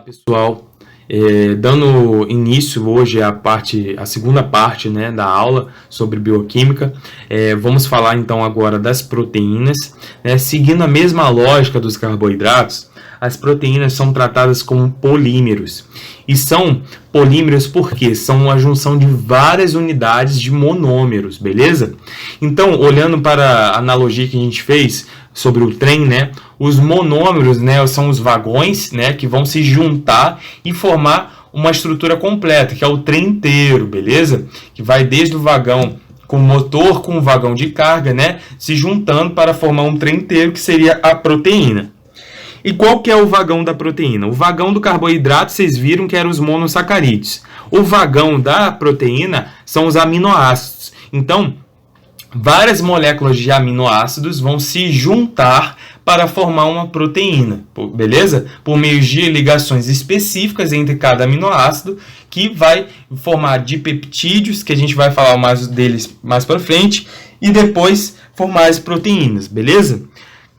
Pessoal, dando início hoje à segunda parte, né, da aula sobre bioquímica, vamos falar então agora das proteínas, né, seguindo a mesma lógica dos carboidratos. As proteínas são tratadas como polímeros, e são polímeros porque são a junção de várias unidades de monômeros, beleza? Então, olhando para a analogia que a gente fez sobre o trem, né, os monômeros, né, são os vagões, né, que vão se juntar e formar uma estrutura completa, que é o trem inteiro, beleza? Que vai desde o vagão com motor, com o vagão de carga, né, se juntando para formar um trem inteiro, que seria a proteína. E qual que é o vagão da proteína? O vagão do carboidrato, vocês viram que eram os monossacarídeos. O vagão da proteína são os aminoácidos. Então, várias moléculas de aminoácidos vão se juntar para formar uma proteína, beleza? Por meio de ligações específicas entre cada aminoácido, que vai formar dipeptídeos, que a gente vai falar mais deles mais para frente, e depois formar as proteínas, beleza?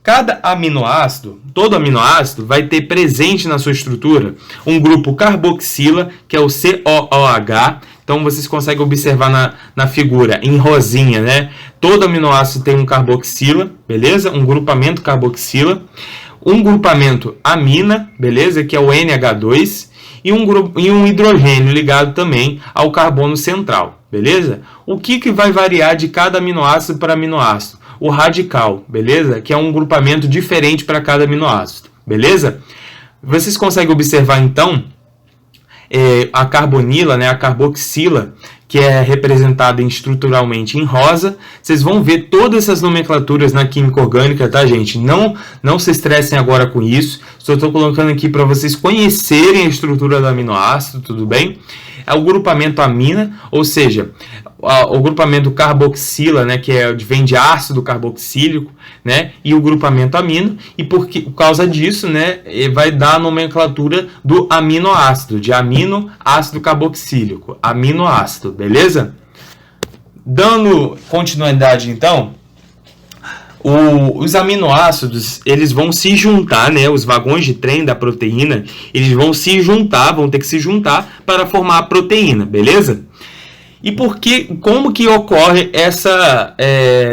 Cada aminoácido, todo aminoácido, vai ter presente na sua estrutura um grupo carboxila, que é o COOH. Então, vocês conseguem observar na figura, em rosinha, né? Todo aminoácido tem um carboxila, beleza? Um grupamento carboxila. Um grupamento amina, beleza? Que é o NH2. E um hidrogênio ligado também ao carbono central, beleza? O que vai variar de cada aminoácido para aminoácido? O radical, beleza? Que é um grupamento diferente para cada aminoácido, beleza? Vocês conseguem observar, então, a carbonila, né, a carboxila, que é representada estruturalmente em rosa. Vocês vão ver todas essas nomenclaturas na química orgânica, tá, gente? Não se estressem agora com isso. Só estou colocando aqui para vocês conhecerem a estrutura do aminoácido, tudo bem? É o grupamento amina, ou seja, o grupamento carboxila, né, que vem de ácido carboxílico, né, e o grupamento amino, e por causa disso, né, vai dar a nomenclatura do aminoácido, de aminoácido carboxílico, aminoácido, beleza? Dando continuidade, então, os aminoácidos, eles vão se juntar, né, os vagões de trem da proteína, eles vão ter que se juntar para formar a proteína, beleza? E como que ocorre essa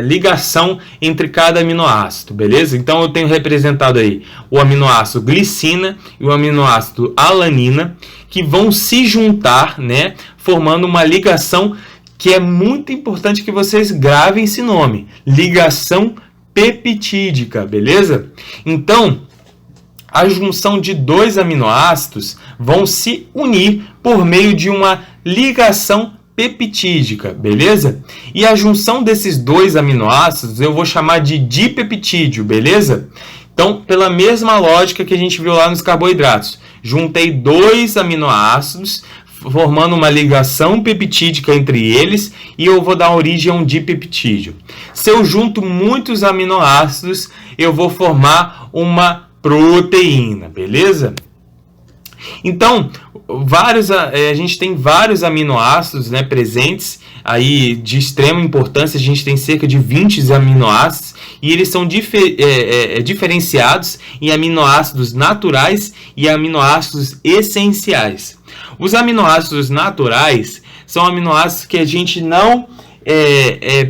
ligação entre cada aminoácido, beleza? Então, eu tenho representado aí o aminoácido glicina e o aminoácido alanina, que vão se juntar, né, formando uma ligação que é muito importante que vocês gravem esse nome, ligação peptídica, beleza? Então, a junção de dois aminoácidos vão se unir por meio de uma ligação peptídica, beleza? E a junção desses dois aminoácidos eu vou chamar de dipeptídeo, beleza? Então, pela mesma lógica que a gente viu lá nos carboidratos, juntei dois aminoácidos, formando uma ligação peptídica entre eles, e eu vou dar origem a um dipeptídeo. Se eu junto muitos aminoácidos, eu vou formar uma proteína, beleza? Então, a gente tem vários aminoácidos, né, presentes aí de extrema importância. A gente tem cerca de 20 aminoácidos, e eles são diferenciados em aminoácidos naturais e aminoácidos essenciais. Os aminoácidos naturais são aminoácidos que a gente não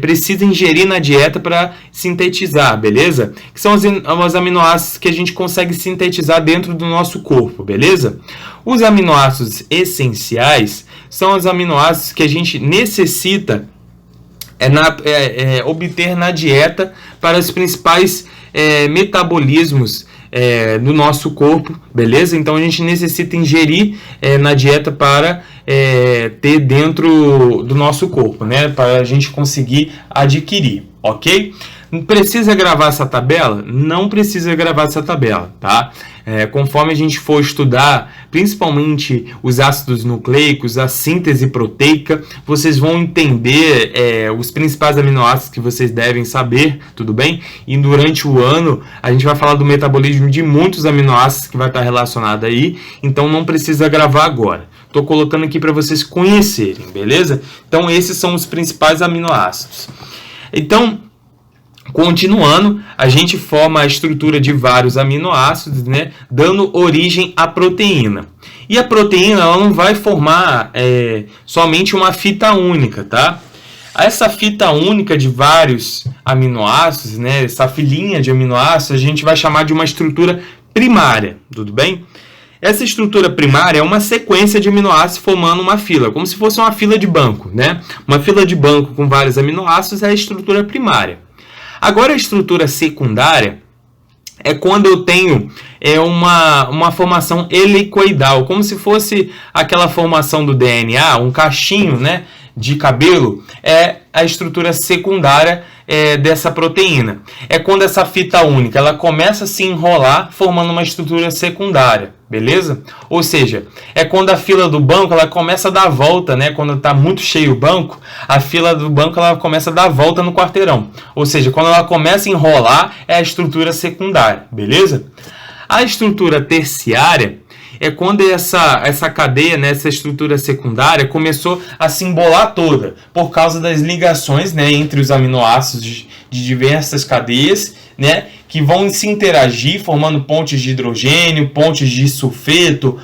precisa ingerir na dieta para sintetizar, beleza? Que são os aminoácidos que a gente consegue sintetizar dentro do nosso corpo, beleza? Os aminoácidos essenciais são os aminoácidos que a gente necessita obter na dieta para os principais metabolismos no nosso corpo, beleza? Então a gente necessita ingerir na dieta para ter dentro do nosso corpo, né? Para a gente conseguir adquirir, ok? Precisa gravar essa tabela? Não precisa gravar essa tabela, tá? Conforme a gente for estudar, principalmente os ácidos nucleicos, a síntese proteica, vocês vão entender os principais aminoácidos que vocês devem saber, tudo bem? E durante o ano, a gente vai falar do metabolismo de muitos aminoácidos que vai estar relacionado aí, então não precisa gravar agora. Estou colocando aqui para vocês conhecerem, beleza? Então, esses são os principais aminoácidos. Então, Continuando, a gente forma a estrutura de vários aminoácidos, né, dando origem à proteína. E a proteína ela não vai formar somente uma fita única, tá? Essa fita única de vários aminoácidos, né, essa filinha de aminoácidos, a gente vai chamar de uma estrutura primária, tudo bem? Essa estrutura primária é uma sequência de aminoácidos formando uma fila, como se fosse uma fila de banco, né? Uma fila de banco com vários aminoácidos é a estrutura primária. Agora, a estrutura secundária é quando eu tenho uma formação helicoidal, como se fosse aquela formação do DNA, um cachinho, né, de cabelo, é a estrutura secundária dessa proteína. É quando essa fita única ela começa a se enrolar, formando uma estrutura secundária, beleza? Ou seja, é quando a fila do banco ela começa a dar volta, né? Quando está muito cheio o banco, a fila do banco ela começa a dar volta no quarteirão. Ou seja, quando ela começa a enrolar, é a estrutura secundária, beleza? A estrutura terciária é quando essa cadeia, né, essa estrutura secundária começou a se embolar toda por causa das ligações, né, entre os aminoácidos de diversas cadeias, né, que vão se interagir formando pontes de hidrogênio, pontes de sulfeto,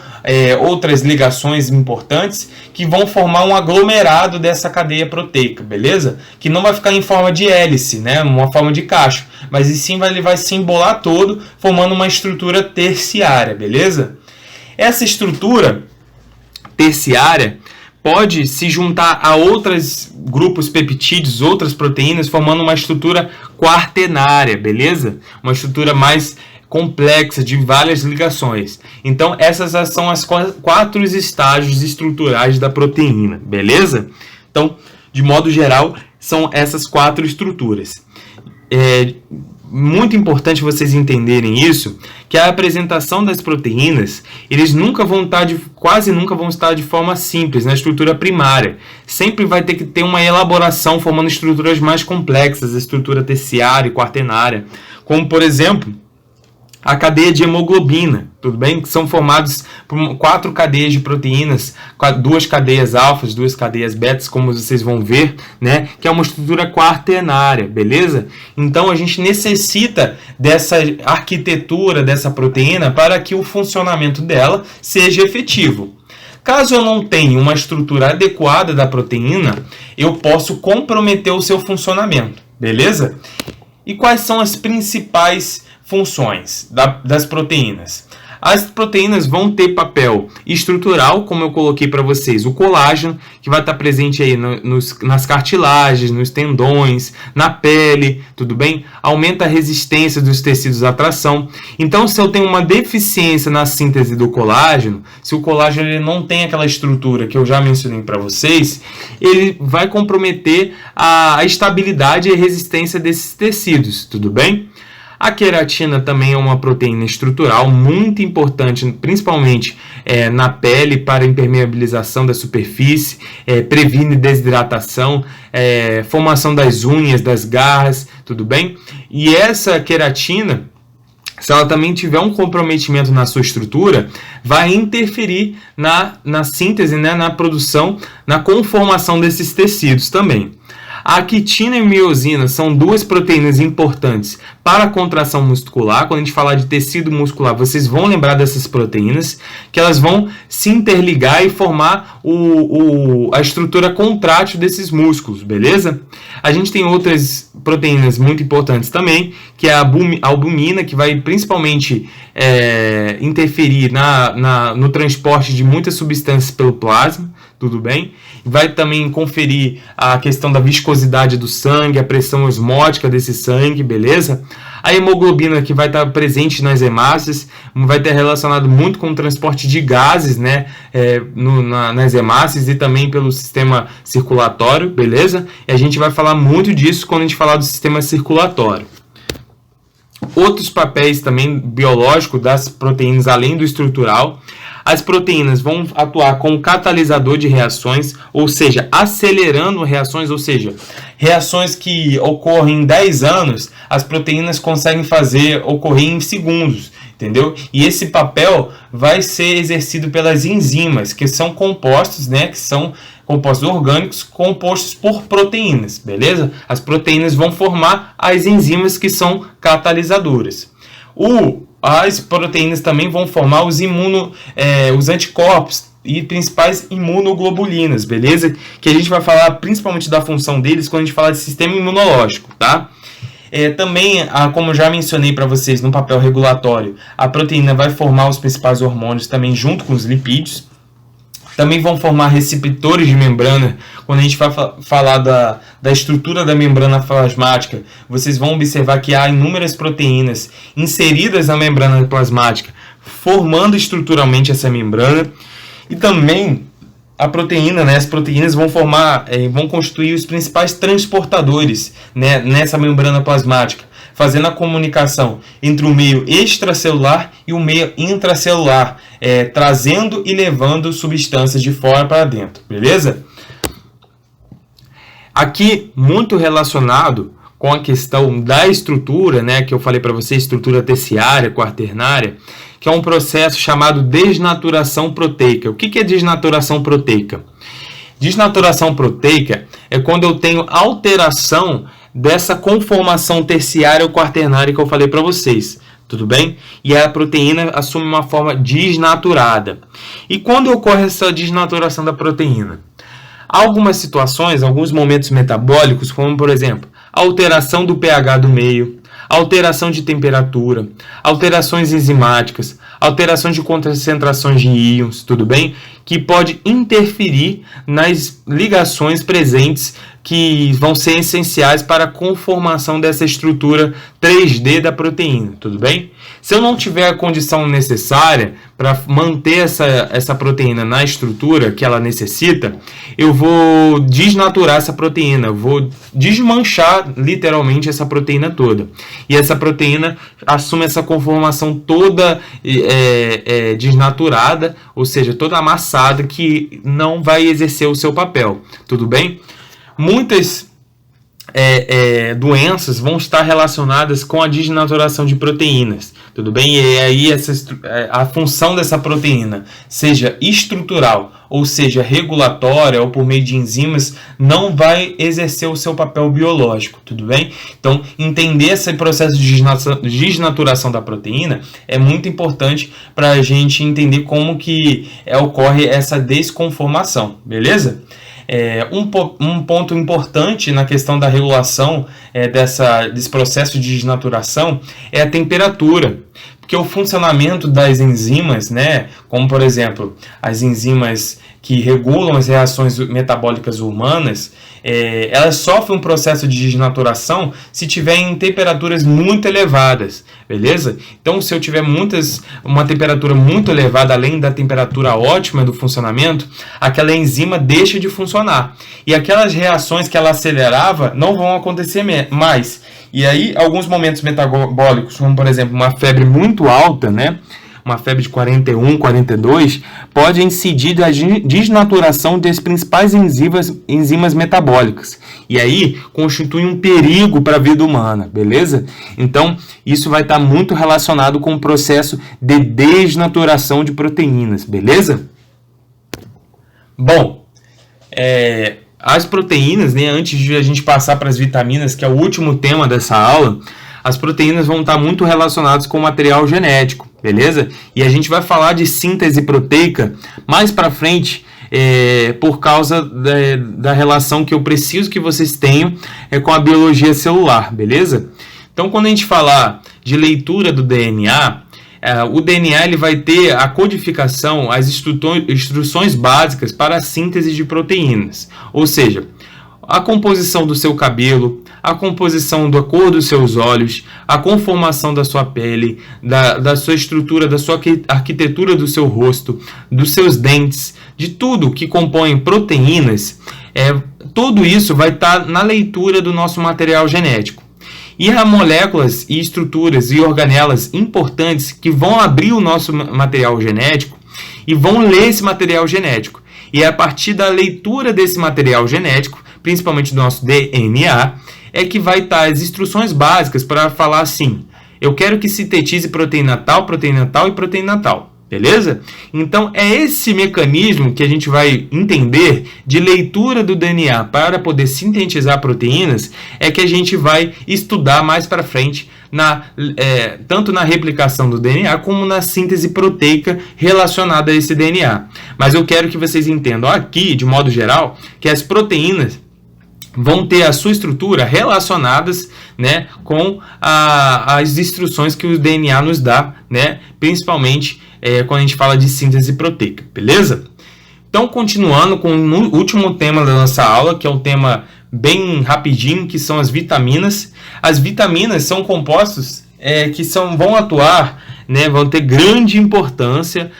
outras ligações importantes que vão formar um aglomerado dessa cadeia proteica, beleza? Que não vai ficar em forma de hélice, né, uma forma de cacho, mas e sim ele vai se embolar todo formando uma estrutura terciária, beleza? Essa estrutura terciária pode se juntar a outros grupos peptídeos, outras proteínas, formando uma estrutura quaternária, beleza? Uma estrutura mais complexa, de várias ligações. Então, essas são as 4 estágios estruturais da proteína, beleza? Então, de modo geral, são essas 4 estruturas. Muito importante vocês entenderem isso, que a apresentação das proteínas, eles quase nunca vão estar de forma simples na estrutura primária. Sempre vai ter que ter uma elaboração formando estruturas mais complexas, a estrutura terciária e quaternária, como por exemplo a cadeia de hemoglobina, tudo bem? Que são formados por 4 cadeias de proteínas, 2 cadeias alfas, 2 cadeias betas, como vocês vão ver, né? Que é uma estrutura quaternária, beleza? Então a gente necessita dessa arquitetura dessa proteína para que o funcionamento dela seja efetivo. Caso eu não tenha uma estrutura adequada da proteína, eu posso comprometer o seu funcionamento, beleza? E quais são as principais funções das proteínas? As proteínas vão ter papel estrutural, como eu coloquei para vocês, o colágeno, que vai estar presente aí nas cartilagens, nos tendões, na pele, tudo bem? Aumenta a resistência dos tecidos à tração. Então, se eu tenho uma deficiência na síntese do colágeno, se o colágeno ele não tem aquela estrutura que eu já mencionei para vocês, ele vai comprometer a estabilidade e a resistência desses tecidos, tudo bem? A queratina também é uma proteína estrutural muito importante, principalmente na pele, para impermeabilização da superfície, previne desidratação, formação das unhas, das garras, tudo bem? E essa queratina, se ela também tiver um comprometimento na sua estrutura, vai interferir na síntese, né, na produção, na conformação desses tecidos também. A quitina e a miosina são 2 proteínas importantes para a contração muscular. Quando a gente falar de tecido muscular, vocês vão lembrar dessas proteínas, que elas vão se interligar e formar a estrutura contrátil desses músculos, beleza? A gente tem outras proteínas muito importantes também, que é a albumina, que vai principalmente interferir no transporte de muitas substâncias pelo plasma, tudo bem? Vai também conferir a questão da viscosidade do sangue, a pressão osmótica desse sangue, beleza? A hemoglobina, que vai estar presente nas hemácias, vai estar relacionado muito com o transporte de gases, né, nas hemácias e também pelo sistema circulatório, beleza? E a gente vai falar muito disso quando a gente falar do sistema circulatório. Outros papéis também biológicos das proteínas, além do estrutural. As proteínas vão atuar como catalisador de reações, ou seja, acelerando reações, ou seja, reações que ocorrem em 10 anos, as proteínas conseguem ocorrer em segundos, entendeu? E esse papel vai ser exercido pelas enzimas, que são compostos, né, que são compostos orgânicos compostos por proteínas, beleza? As proteínas vão formar as enzimas que são catalisadoras. As proteínas também vão formar os anticorpos e principais imunoglobulinas, beleza? Que a gente vai falar principalmente da função deles quando a gente falar de sistema imunológico, tá? Também, como eu já mencionei para vocês no papel regulatório, a proteína vai formar os principais hormônios também junto com os lipídios. Também vão formar receptores de membrana. Quando a gente vai falar da estrutura da membrana plasmática, vocês vão observar que há inúmeras proteínas inseridas na membrana plasmática, formando estruturalmente essa membrana. E também a proteína, as proteínas vão constituir os principais transportadores, nessa membrana plasmática, fazendo a comunicação entre o meio extracelular e o meio intracelular, trazendo e levando substâncias de fora para dentro, beleza? Aqui, muito relacionado com a questão da estrutura, que eu falei para vocês, estrutura terciária, quaternária, que é um processo chamado desnaturação proteica. O que é desnaturação proteica? Desnaturação proteica é quando eu tenho alteração dessa conformação terciária ou quaternária que eu falei para vocês, tudo bem? E a proteína assume uma forma desnaturada. E quando ocorre essa desnaturação da proteína? Há algumas situações, alguns momentos metabólicos, como por exemplo, alteração do pH do meio, alteração de temperatura, alterações enzimáticas, alterações de concentrações de íons, tudo bem? Que pode interferir nas ligações presentes que vão ser essenciais para a conformação dessa estrutura 3D da proteína, tudo bem? Se eu não tiver a condição necessária para manter essa proteína na estrutura que ela necessita, eu vou desnaturar essa proteína, vou desmanchar literalmente essa proteína toda. E essa proteína assume essa conformação toda desnaturada, ou seja, toda amassada, que não vai exercer o seu papel, tudo bem? Muitas doenças vão estar relacionadas com a desnaturação de proteínas, tudo bem? E aí a função dessa proteína, seja estrutural ou seja regulatória ou por meio de enzimas, não vai exercer o seu papel biológico, tudo bem? Então, entender esse processo de desnaturação da proteína é muito importante para a gente entender como que ocorre essa desconformação, beleza? Um ponto importante na questão da regulação desse processo de desnaturação é a temperatura, porque o funcionamento das enzimas, como por exemplo as enzimas que regulam as reações metabólicas humanas, elas sofrem um processo de desnaturação se tiverem temperaturas muito elevadas, beleza? Então, se eu tiver uma temperatura muito elevada, além da temperatura ótima do funcionamento, aquela enzima deixa de funcionar. E aquelas reações que ela acelerava não vão acontecer mais. E aí, alguns momentos metabólicos, como por exemplo, uma febre muito alta, uma febre de 41, 42, pode incidir na desnaturação das principais enzimas metabólicas. E aí, constitui um perigo para a vida humana, beleza? Então, isso vai estar muito relacionado com o processo de desnaturação de proteínas, beleza? Bom, as proteínas, antes de a gente passar para as vitaminas, que é o último tema dessa aula, as proteínas vão estar muito relacionadas com o material genético, beleza? E a gente vai falar de síntese proteica mais para frente, por causa da relação que eu preciso que vocês tenham com a biologia celular, beleza? Então, quando a gente falar de leitura do DNA, o DNA ele vai ter a codificação, as instruções básicas para a síntese de proteínas, ou seja, a composição do seu cabelo, a composição da cor dos seus olhos, a conformação da sua pele, da sua estrutura, da sua arquitetura do seu rosto, dos seus dentes, de tudo que compõe proteínas, tudo isso vai estar na leitura do nosso material genético. E há moléculas e estruturas e organelas importantes que vão abrir o nosso material genético e vão ler esse material genético. E é a partir da leitura desse material genético, principalmente do nosso DNA, é que vai estar as instruções básicas para falar assim: eu quero que sintetize proteína tal e proteína tal, beleza? Então é esse mecanismo que a gente vai entender de leitura do DNA para poder sintetizar proteínas, é que a gente vai estudar mais para frente, tanto na replicação do DNA como na síntese proteica relacionada a esse DNA. Mas eu quero que vocês entendam aqui, de modo geral, que as proteínas vão ter a sua estrutura relacionadas, né, com as instruções que o DNA nos dá, né, principalmente quando a gente fala de síntese proteica, beleza? Então, continuando com o último tema da nossa aula, que é um tema bem rapidinho, que são as vitaminas. As vitaminas são compostos que vão atuar, né, vão ter grande importância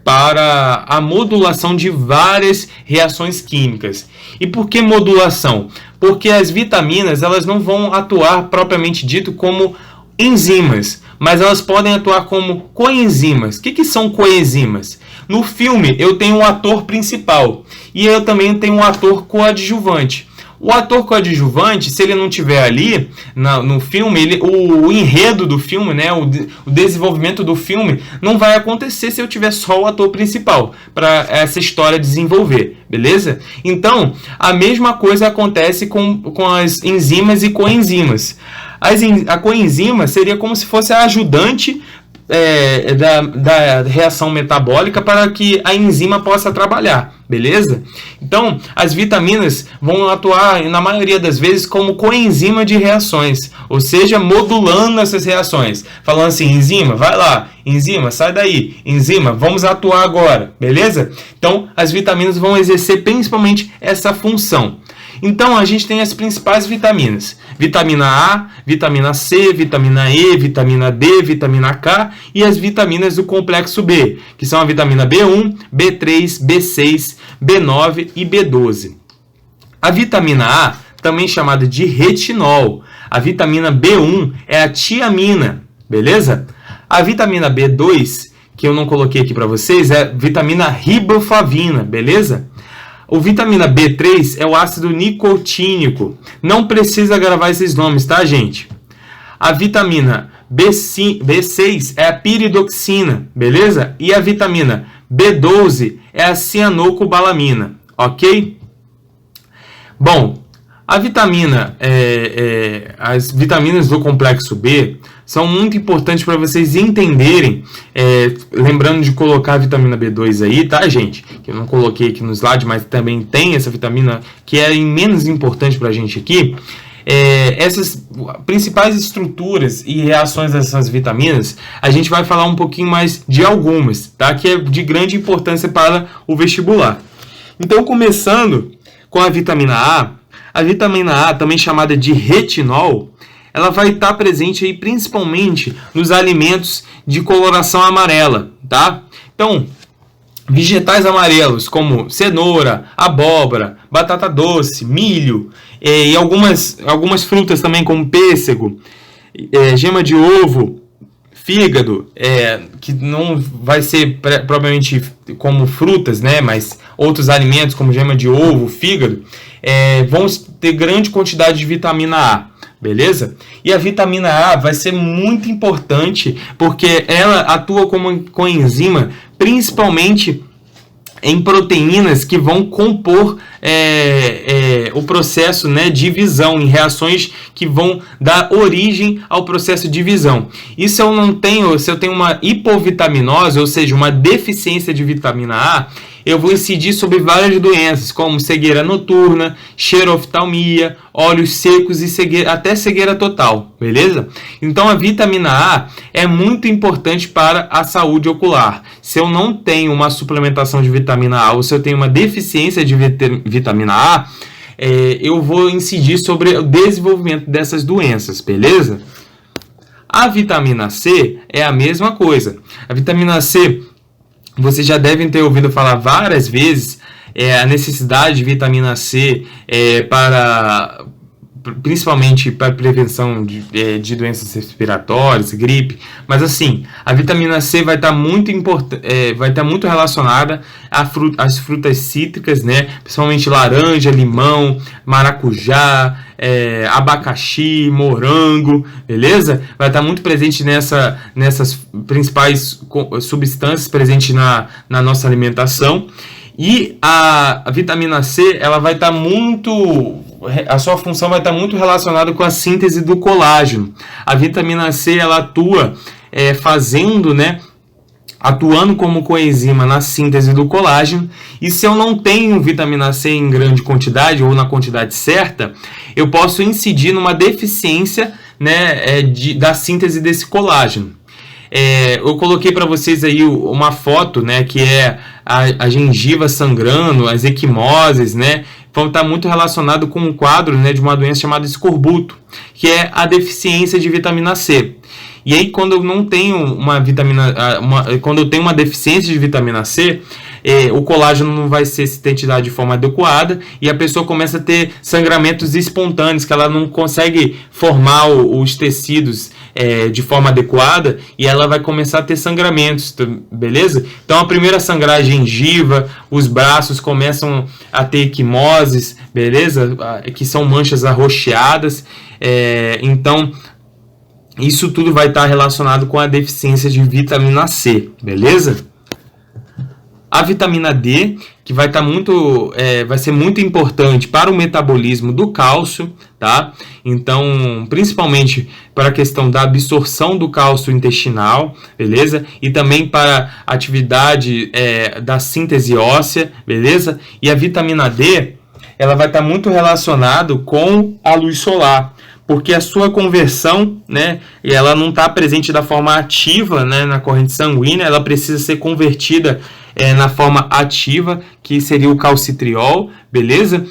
para a modulação de várias reações químicas. E por que modulação? Porque as vitaminas elas não vão atuar propriamente dito como enzimas, mas elas podem atuar como coenzimas. O que são coenzimas? No filme eu tenho um ator principal e eu também tenho um ator coadjuvante. O ator coadjuvante, se ele não estiver ali no filme, o enredo do filme, né, o desenvolvimento do filme não vai acontecer se eu tiver só o ator principal para essa história desenvolver, beleza? Então, a mesma coisa acontece com as enzimas e coenzimas. A coenzima seria como se fosse a ajudante da reação metabólica para que a enzima possa trabalhar, beleza? Então, as vitaminas vão atuar, na maioria das vezes, como coenzima de reações, ou seja, modulando essas reações, falando assim, enzima, vai lá, enzima, sai daí, enzima, vamos atuar agora, beleza? Então, as vitaminas vão exercer principalmente essa função. Então, a gente tem as principais vitaminas. Vitamina A, vitamina C, vitamina E, vitamina D, vitamina K e as vitaminas do complexo B, que são a vitamina B1, B3, B6, B9 e B12. A vitamina A, também chamada de retinol. A vitamina B1 é a tiamina, beleza? A vitamina B2, que eu não coloquei aqui para vocês, é vitamina riboflavina, beleza? O vitamina B3 é o ácido nicotínico. Não precisa gravar esses nomes, tá, gente? A vitamina B6 é a piridoxina, beleza? E a vitamina B12 é a cianocobalamina, ok? Bom, as vitaminas do complexo B são muito importantes para vocês entenderem, lembrando de colocar a vitamina B2 aí, tá, gente? Que eu não coloquei aqui no slide, mas também tem essa vitamina que é menos importante para a gente aqui. Essas principais estruturas e reações dessas vitaminas, a gente vai falar um pouquinho mais de algumas, tá? Que é de grande importância para o vestibular. Então, começando com a vitamina A, também chamada de retinol, ela vai estar presente aí principalmente nos alimentos de coloração amarela, tá? Então, vegetais amarelos como cenoura, abóbora, batata doce, milho e algumas frutas também como pêssego, gema de ovo, fígado, que não vai ser propriamente como frutas, né? Mas outros alimentos como gema de ovo, fígado, vão ter grande quantidade de vitamina A. Beleza? E a vitamina A vai ser muito importante porque ela atua como coenzima principalmente em proteínas que vão compor o processo, né, de divisão, em reações que vão dar origem ao processo de divisão. E se eu tenho uma hipovitaminose, ou seja, uma deficiência de vitamina A, eu vou incidir sobre várias doenças, como cegueira noturna, xeroftalmia, olhos secos e até cegueira total, beleza? Então a vitamina A é muito importante para a saúde ocular. Se eu não tenho uma suplementação de vitamina A ou se eu tenho uma deficiência de vitamina A, eu vou incidir sobre o desenvolvimento dessas doenças, beleza? A vitamina C é a mesma coisa. A vitamina C, vocês já devem ter ouvido falar várias vezes a necessidade de vitamina C para principalmente para prevenção de doenças respiratórias, gripe, mas assim, a vitamina C vai estar muito relacionada às frutas cítricas, né? Principalmente laranja, limão, maracujá, abacaxi, morango, beleza? Vai estar muito presente nessas principais substâncias presentes na nossa alimentação. E a vitamina C, ela vai estar a sua função vai estar muito relacionada com a síntese do colágeno. A vitamina C, ela atua atuando como coenzima na síntese do colágeno. E se eu não tenho vitamina C em grande quantidade ou na quantidade certa, eu posso incidir numa deficiência, né, da síntese desse colágeno. Eu coloquei para vocês aí uma foto, né, que é a gengiva sangrando, as equimoses, né, vão estar muito relacionado com um quadro, né, de uma doença chamada escorbuto, que é a deficiência de vitamina C. E aí, quando eu não tenho quando eu tenho uma deficiência de vitamina C, o colágeno não vai ser sintetizado de forma adequada e a pessoa começa a ter sangramentos espontâneos, que ela não consegue formar os tecidos de forma adequada e ela vai começar a ter sangramentos, beleza? Então, a primeira a sangrar a gengiva, os braços começam a ter equimoses, beleza? Que são manchas arroxeadas. Então, isso tudo vai estar relacionado com a deficiência de vitamina C, beleza? A vitamina D, que vai ser muito importante para o metabolismo do cálcio, tá? Então, principalmente para a questão da absorção do cálcio intestinal, beleza? E também para a atividade da síntese óssea, beleza? E a vitamina D, ela vai estar muito relacionada com a luz solar, porque a sua conversão, né, ela não está presente da forma ativa, né, na corrente sanguínea, ela precisa ser convertida na forma ativa, que seria o calcitriol, beleza?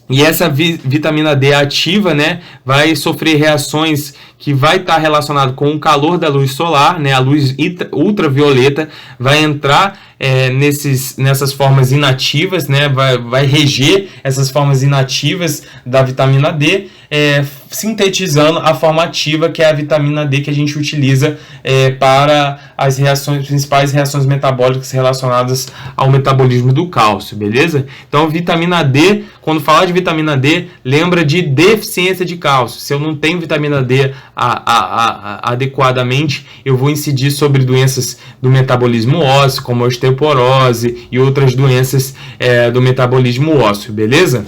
E essa vitamina D ativa, né, vai sofrer reações que vai estar relacionado com o calor da luz solar, né, a luz ultravioleta vai entrar nessas formas inativas, né, vai reger essas formas inativas da vitamina D, sintetizando a forma ativa, que é a vitamina D que a gente utiliza para as principais reações metabólicas relacionadas ao metabolismo do cálcio, beleza? Então, vitamina D, quando falar de vitamina D, lembra de deficiência de cálcio. Se eu não tenho vitamina D adequadamente, eu vou incidir sobre doenças do metabolismo ósseo, como a osteoporose e outras doenças do metabolismo ósseo, beleza?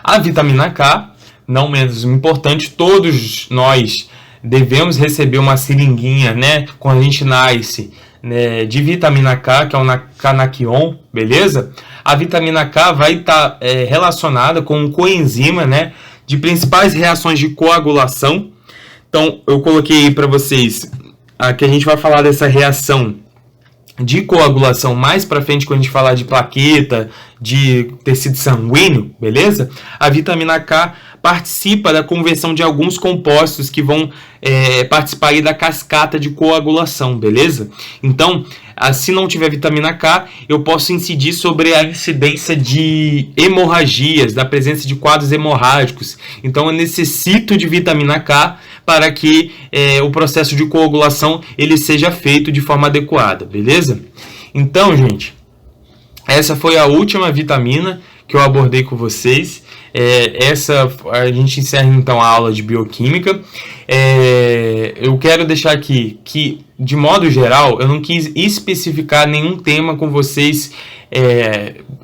A vitamina K, não menos importante, todos nós devemos receber uma seringuinha, né, quando a gente nasce, né, de vitamina K, que é o Canaquion, beleza? A vitamina K vai estar relacionada com um coenzima, né, de principais reações de coagulação. Então, eu coloquei para vocês que a gente vai falar dessa reação de coagulação mais para frente, quando a gente falar de plaqueta, de tecido sanguíneo, beleza? A vitamina K participa da conversão de alguns compostos que vão participar aí da cascata de coagulação, beleza? Então, se não tiver vitamina K, eu posso incidir sobre a incidência de hemorragias, da presença de quadros hemorrágicos. Então, eu necessito de vitamina K para que o processo de coagulação ele seja feito de forma adequada, beleza? Então, gente, essa foi a última vitamina que eu abordei com vocês. A gente encerra então a aula de bioquímica. Eu quero deixar aqui que, de modo geral, eu não quis especificar nenhum tema com vocês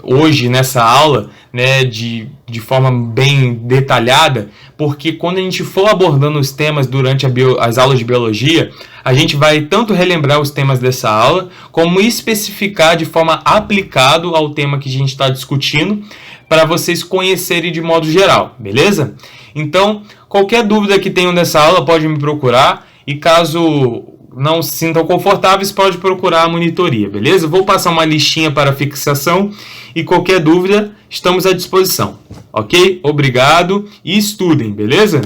hoje nessa aula, né, de forma bem detalhada, porque quando a gente for abordando os temas durante as aulas de biologia, a gente vai tanto relembrar os temas dessa aula, como especificar de forma aplicada ao tema que a gente está discutindo, para vocês conhecerem de modo geral, beleza? Então, qualquer dúvida que tenham dessa aula, pode me procurar, e caso não se sintam confortáveis, pode procurar a monitoria, beleza? Vou passar uma listinha para fixação, e qualquer dúvida, estamos à disposição, ok? Obrigado e estudem, beleza?